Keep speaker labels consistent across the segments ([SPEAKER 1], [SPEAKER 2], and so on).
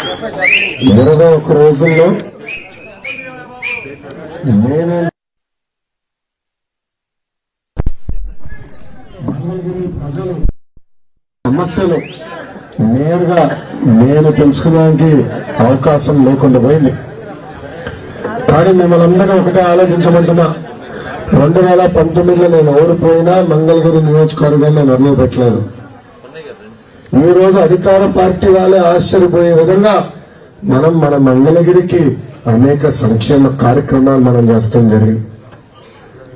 [SPEAKER 1] 21 రోజుల్లో నేను మంగళగిరి ప్రజలు సమస్యలు నేరుగా నేను తెలుసుకోవడానికి అవకాశం లేకుండా పోయింది. కానీ మిమ్మల్ని అందరూ ఒకటే ఆలోచించమంటున్నా, 2019లో నేను ఓడిపోయినా మంగళగిరి నియోజకవర్గాన్ని నేను వదిలిపెట్టలేదు. ఈ రోజు అధికార పార్టీ వాళ్ళే ఆశ్చర్యపోయే విధంగా మన మంగళగిరికి అనేక సంక్షేమ కార్యక్రమాలు మనం చేస్తాం జరిగింది.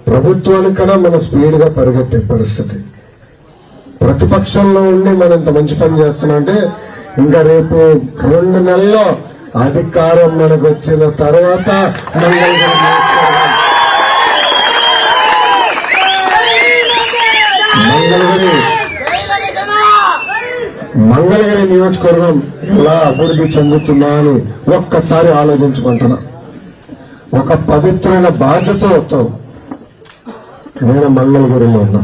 [SPEAKER 1] ప్రభుత్వానికన్నా మన స్పీడ్ గా పరిగెట్టే పరిస్థితి. ప్రతిపక్షంలో ఉండి మనం ఇంత మంచి పని చేస్తున్నాం అంటే ఇంకా రేపు 2 నెలల్లో అధికారం మనకు వచ్చిన తర్వాత మంగళగిరి నియోజకవర్గం ఎలా అభివృద్ధి చెందుతున్నా అని ఒక్కసారి ఆలోచించుకుంటున్నా. ఒక పవిత్రమైన బాధ్యతతో నేను మంగళగిరిలో ఉన్నా.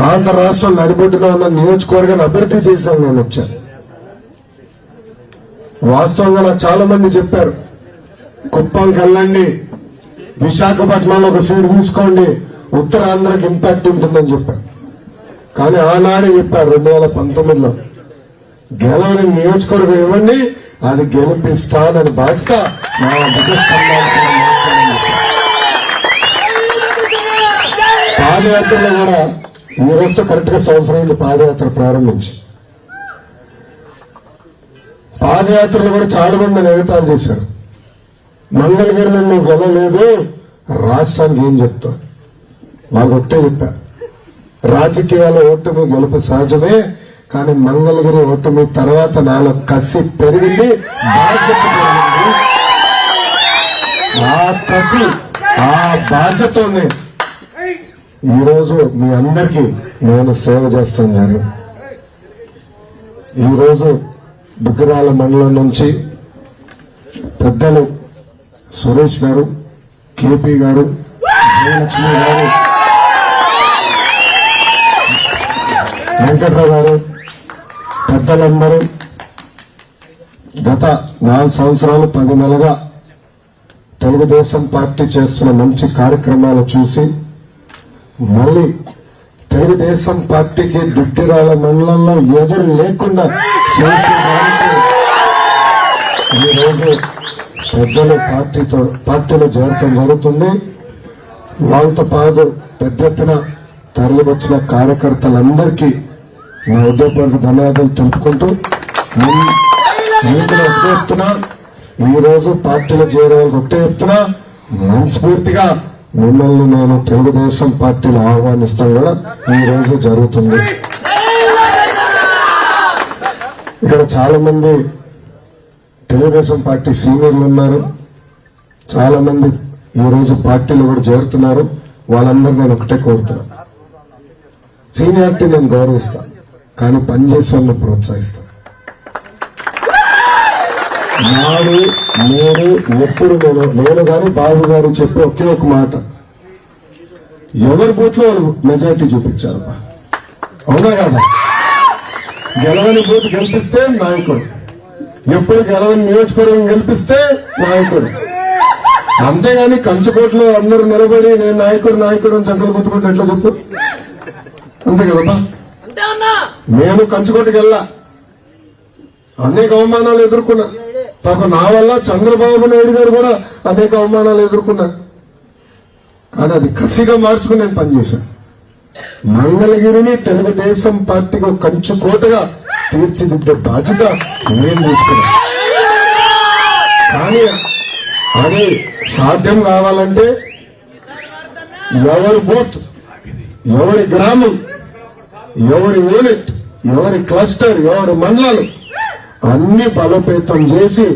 [SPEAKER 1] ఆంధ్ర రాష్ట్రం నడిబొడ్డులో ఉన్న నియోజకవర్గాన్ని అభివృద్ధి చేశాను. నేను వచ్చాను. వాస్తవంగా నాకు చాలా మంది చెప్పారు, కుప్పంకి వెళ్ళండి, విశాఖపట్నంలో ఒక సీట్ తీసుకోండి, ఉత్తరాంధ్రకి ఇంపాక్ట్ ఉంటుందని చెప్పారు. కానీ ఆనాడే చెప్పారు 2019లో గెలవని నియోజకవర్గం ఇవ్వండి, అది గెలిపిస్తానని బాధ్యత నా పాదయాత్రలో కూడా ఈ రోజుతో కరెక్ట్ గా సంవత్సరం అయింది పాదయాత్ర ప్రారంభించి. పాదయాత్రలో కూడా చాలా మంది ఎగతాలు చేశారు. మంగళగిరిలో నువ్వు గెలవలేదు, రాష్ట్రానికి ఏం చెప్తావు? వాళ్ళు ఒట్టే చెప్పా, రాజకీయాల ఓటమి గెలుపు సహజమే, కానీ మంగళగిరి ఓటమి తర్వాత నాలో కసి పెరిగింది, బాధ్యత పెరిగింది. ఆ కసి ఆ బాధ్యతనే ఈరోజు మీ అందరికీ నేను సేవ చేస్తాను జరిగింది. ఈరోజు దుగ్గరాల మండలం నుంచి పెద్దలు సురేష్ గారు, కేపీ గారు, జయలక్ష్మి గారు, వెంకట్రావు గారు, పెద్దలందరూ గత 4 సంవత్సరాలు 10 నెలలుగా తెలుగుదేశం పార్టీ చేస్తున్న మంచి కార్యక్రమాలు చూసి మళ్ళీ తెలుగుదేశం పార్టీకి దుగ్గిరాల మండలంలో ఎదురు లేకుండా చేసేదానికి ఈరోజు పెద్దలు పార్టీలో చేరటం జరుగుతుంది. వాళ్ళతో పాటు పెద్ద ఎత్తున తరలివచ్చిన కార్యకర్తలందరికీ నా ఉద్యోగపూర్వక ధన్యవాదాలు తెలుపుకుంటూ ఒకటే చెప్తున్నా, ఈ రోజు పార్టీలో చేరే వాళ్ళకి ఒకటే చెప్తున్నా, మనస్ఫూర్తిగా మిమ్మల్ని నేను తెలుగుదేశం పార్టీలో ఆహ్వానిస్తాను కూడా ఈ రోజు జరుగుతుంది. ఇక్కడ చాలా మంది తెలుగుదేశం పార్టీ సీనియర్లు ఉన్నారు, చాలా మంది ఈ రోజు పార్టీలో కూడా చేరుతున్నారు. వాళ్ళందరూ నేను ఒకటే కోరుతున్నా, సీనియారిటీ నేను గౌరవిస్తా, కానీ పనిచేసేవాళ్ళని ప్రోత్సహిస్తా. నాడు నేను ఎప్పుడు నేను కానీ బాబు గారు చెప్పి ఒకే ఒక మాట, ఎవరి బూత్ లో మెజారిటీ చూపించారు. అవునా కదా? గెలవని బూత్ గెలిపిస్తే నాయకుడు, ఎప్పుడు గెలవని నియోజకవర్గం గెలిపిస్తే నాయకుడు. అంతేగాని కంచుకోట్లో అందరూ నిలబడి నేను నాయకుడు అని చక్కలు కొట్టుకుంటే ఎట్లా చెప్పు? అంతే కదమ్మా. నేను కంచుకోటకి వెళ్ళా, అనేక అవమానాలు ఎదుర్కొన్నా. పాప నా వల్ల చంద్రబాబు నాయుడు గారు కూడా అనేక అవమానాలు ఎదుర్కొన్నారు. కానీ అది కసిగా మార్చుకుని నేను పనిచేశాను. మంగళగిరిని తెలుగుదేశం పార్టీకి ఒక కంచుకోటగా తీర్చిదిద్దే బాధ్యత నేను తీసుకున్నా. కానీ అది సాధ్యం కావాలంటే ఎవరి బూత్, ఎవరి గ్రామం, ఎవరి యూనిట్, ఎవరి క్లస్టర్, ఎవరి మండలాలు అన్ని బలోపేతం చేసి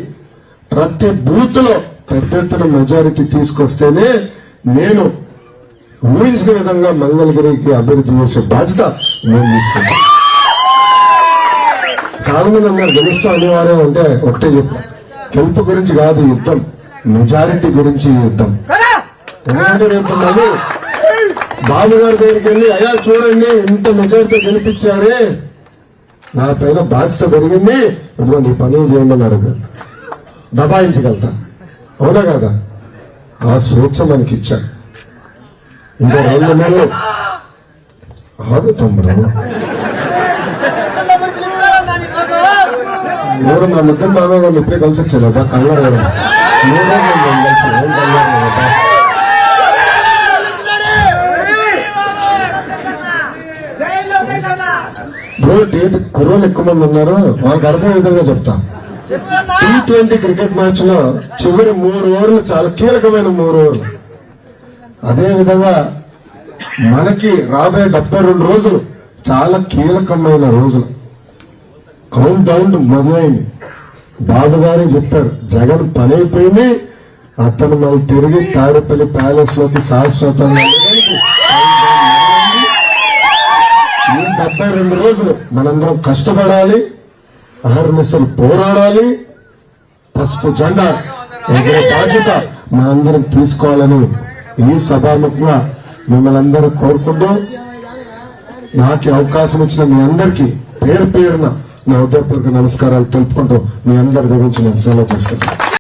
[SPEAKER 1] ప్రతి బూత్ లో పెద్ద ఎత్తున మెజారిటీ తీసుకొస్తేనే నేను ఊహించిన విధంగా మంగళగిరికి అభివృద్ధి చేసే బాధ్యత నేను తీసుకుంటాను. చాలా మంది అన్నారు గెలుస్తూ అనివార్యం అంటే ఒకటే చెప్పా, గెలుపు గురించి కాదు యుద్ధం, మెజారిటీ గురించి యుద్ధం. ఎందుకంటే రేపు మళ్ళీ బాబు గారి దగ్గరికి వెళ్ళి అయ్యా చూడండి ఇంత మెజారిటీ గెలిపించారే, నా పైన బాధ్యత పెరిగింది, ఇదిగో నీ పనులు చేయమని అడగలుగుతా, దబాయించగలుగుతా. అవునా కదా? ఆ స్వేచ్ఛ మనకి ఇచ్చారు. ఇంకా 2 నెలలు ఆగు తమ్ముడు. ఎవరు మా ముద్దరు మామయ్య గారు ఇప్పుడే కలిసి వచ్చారు అబ్బా, కంగారు కదా. 3 రోజులు కలిసి ఏం కంగారు కదా. కుర్రోళ్ళు ఎక్కువ మంది ఉన్నారు, వాళ్ళకి అర్థం విధంగా చెప్తా. T20 క్రికెట్ మ్యాచ్ లో చివరి 3 ఓవర్లు చాలా కీలకమైన 3 ఓవర్లు. అదే విధంగా మనకి రాబోయే 72 రోజులు చాలా కీలకమైన రోజులు. కౌంట్ డౌన్ మొదలైంది. బాబు గారే చెప్పారు, జగన్ పని అయిపోయింది, అతను మళ్ళీ తిరిగి తాడేపల్లి ప్యాలెస్ లోకి శాశ్వతంగా. ఈ 72 రోజులు మనందరం కష్టపడాలి, అహర్నిశలు పోరాడాలి, పసుపు జెండా ఎగిరే బాధ్యత మనందరం తీసుకోవాలని ఈ సభాముఖంగా మిమ్మల్ని అందరూ కోరుకుంటూ, నాకు అవకాశం ఇచ్చిన మీ అందరికీ పేరు పేరున నా హృదయపూర్వక నమస్కారాలు తెలుపుకుంటూ మీ అందరి దగ్గర నుంచి నేను సెలవు తీసుకుంటాను.